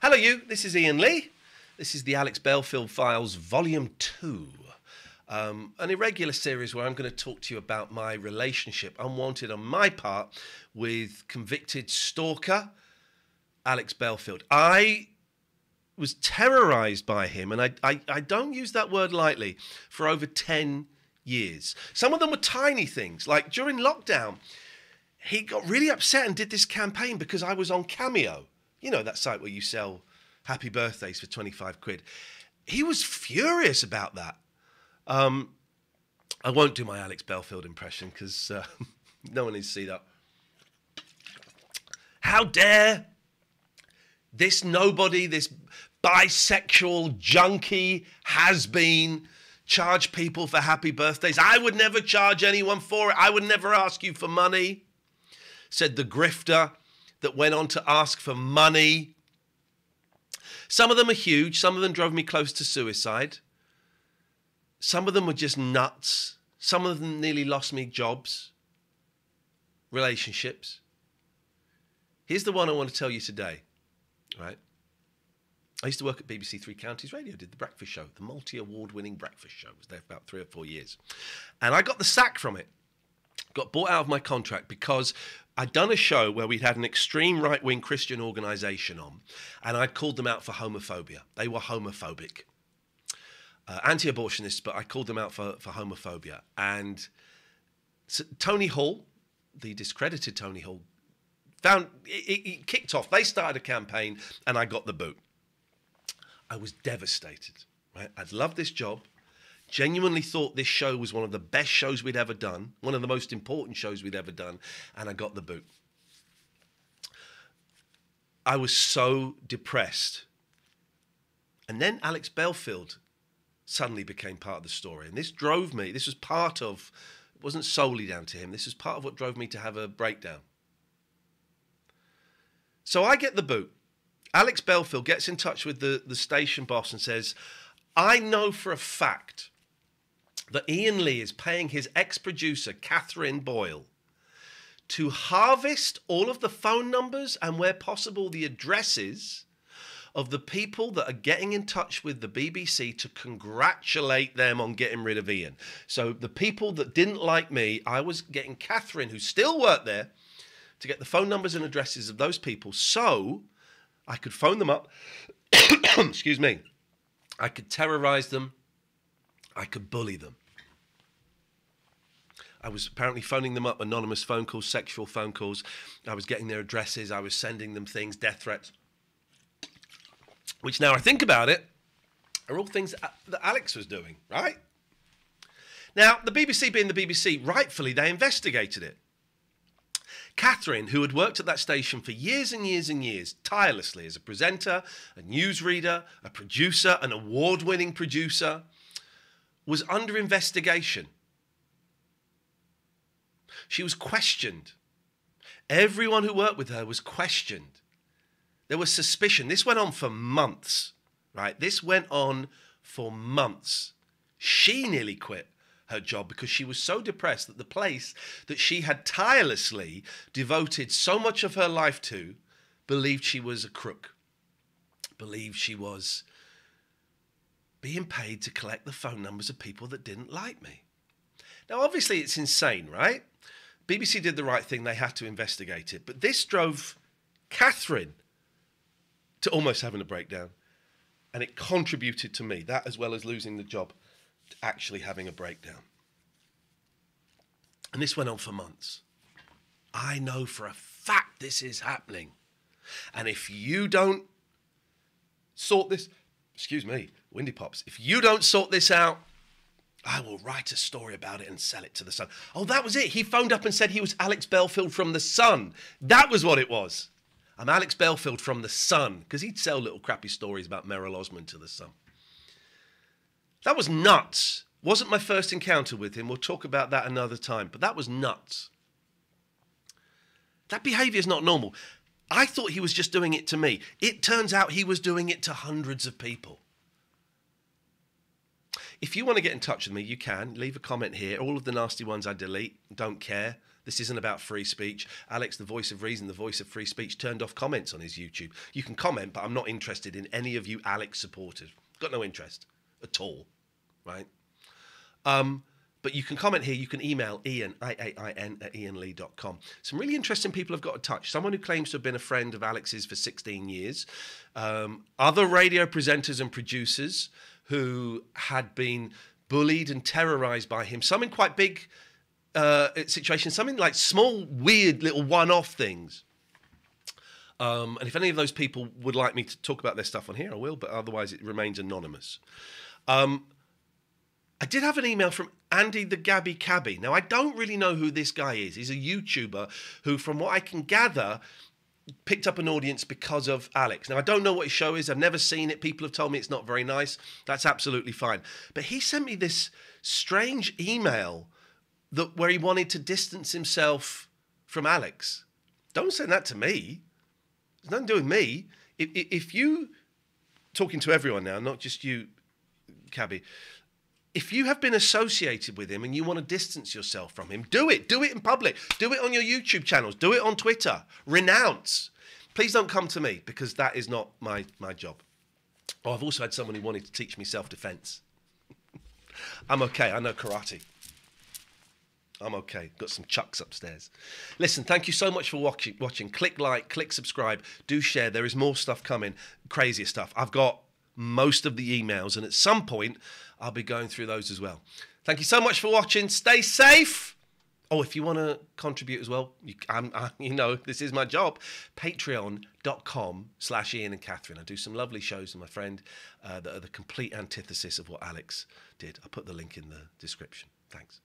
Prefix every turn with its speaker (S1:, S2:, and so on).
S1: Hello you, this is Iain Lee. This is the Alex Belfield Files Volume 2. An irregular series where I'm going to talk to you about my relationship, unwanted on my part, with convicted stalker Alex Belfield. I was terrorised by him, and I don't use that word lightly, for over 10 years. Some of them were tiny things, like during lockdown, he got really upset and did this campaign because I was on Cameo. You know, that site where you sell happy birthdays for 25 quid. He was furious about that. I won't do my Alex Belfield impression because no one needs to see that. How dare this nobody, this bisexual junkie has-been charge people for happy birthdays. I would never charge anyone for it. I would never ask you for money, said the grifter that went on to ask for money. Some of them are huge. Some of them drove me close to suicide. Some of them were just nuts. Some of them nearly lost me jobs, relationships. Here's the one I want to tell you today, right? I used to work at BBC Three Counties Radio, did the breakfast show, the multi-award-winning breakfast show. I was there for about 3 or 4 years. And I got the sack from it. Got bought out of my contract because I'd done a show where we'd had an extreme right-wing Christian organisation on, and I'd called them out for homophobia. They were homophobic. Anti-abortionists, but I called them out for homophobia. And so Tony Hall, the discredited Tony Hall, found it kicked off. They started a campaign, and I got the boot. I was devastated. Right? I'd loved this job. Genuinely thought this show was one of the best shows we'd ever done, one of the most important shows we'd ever done, and I got the boot. I was so depressed. And then Alex Belfield suddenly became part of the story, and this drove me, this was part of, it wasn't solely down to him, this was part of what drove me to have a breakdown. So I get the boot. Alex Belfield gets in touch with the station boss and says, I know for a fact that Iain Lee is paying his ex-producer, Catherine Boyle, to harvest all of the phone numbers and, where possible, the addresses of the people that are getting in touch with the BBC to congratulate them on getting rid of Iain. So the people that didn't like me, I was getting Catherine, who still worked there, to get the phone numbers and addresses of those people so I could phone them up, excuse me, I could terrorise them, I could bully them. I was apparently phoning them up, anonymous phone calls, sexual phone calls. I was getting their addresses. I was sending them things, death threats. Which, now I think about it, are all things that Alex was doing, right? Now, the BBC being the BBC, rightfully, they investigated it. Catherine, who had worked at that station for years and years and years, tirelessly as a presenter, a newsreader, a producer, an award-winning producer, was under investigation. She was questioned. Everyone who worked with her was questioned. There was suspicion. This went on for months, right? This went on for months. She nearly quit her job because she was so depressed that the place that she had tirelessly devoted so much of her life to believed she was a crook, believed she was being paid to collect the phone numbers of people that didn't like me. Now, obviously, it's insane, right? BBC did the right thing. They had to investigate it. But this drove Catherine to almost having a breakdown. And it contributed to me, that as well as losing the job, to actually having a breakdown. And this went on for months. I know for a fact this is happening. And if you don't sort this, excuse me, Windy Pops, if you don't sort this out, I will write a story about it and sell it to the Sun. Oh, that was it. He phoned up and said he was Alex Belfield from the Sun. That was what it was. I'm Alex Belfield from the Sun, because he'd sell little crappy stories about Merrill Osmond to the Sun. That was nuts. Wasn't my first encounter with him. We'll talk about that another time. But that was nuts. That behaviour is not normal. I thought he was just doing it to me. It turns out he was doing it to hundreds of people. If you want to get in touch with me, you can. Leave a comment here. All of the nasty ones I delete. Don't care. This isn't about free speech. Alex, the voice of reason, the voice of free speech, turned off comments on his YouTube. You can comment, but I'm not interested in any of you Alex supporters. Got no interest at all, right? But you can comment here. You can email Iain, I-A-I-N, at iainlee.com. Some really interesting people have got in touch. Someone who claims to have been a friend of Alex's for 16 years. Other radio presenters and producers who had been bullied and terrorised by him. Some in quite big situations. Some in like small, weird little one-off things. And if any of those people would like me to talk about their stuff on here, I will. But otherwise, it remains anonymous. I did have an email from Andy the Gabby Cabby. Now, I don't really know who this guy is. He's a YouTuber who, from what I can gather, picked up an audience because of Alex. Now, I don't know what his show is. I've never seen it. People have told me it's not very nice. That's absolutely fine. But he sent me this strange email where he wanted to distance himself from Alex. Don't send that to me. It's nothing to do with me. If you, talking to everyone now, not just you, Cabby, if you have been associated with him and you want to distance yourself from him, do it. Do it in public. Do it on your YouTube channels. Do it on Twitter. Renounce. Please don't come to me, because that is not my job. Oh, I've also had someone who wanted to teach me self-defense. I'm okay. I know karate. I'm okay. Got some chucks upstairs. Listen, thank you so much for watching. Click like, click subscribe. Do share. There is more stuff coming. Crazier stuff. I've got most of the emails, and at some point I'll be going through those as well. Thank you so much for watching. Stay safe. Oh, if you want to contribute as well, you know, this is my job. Patreon.com/Iain and Catherine. I do some lovely shows with my friend that are the complete antithesis of what Alex did. I'll put the link in the description. Thanks.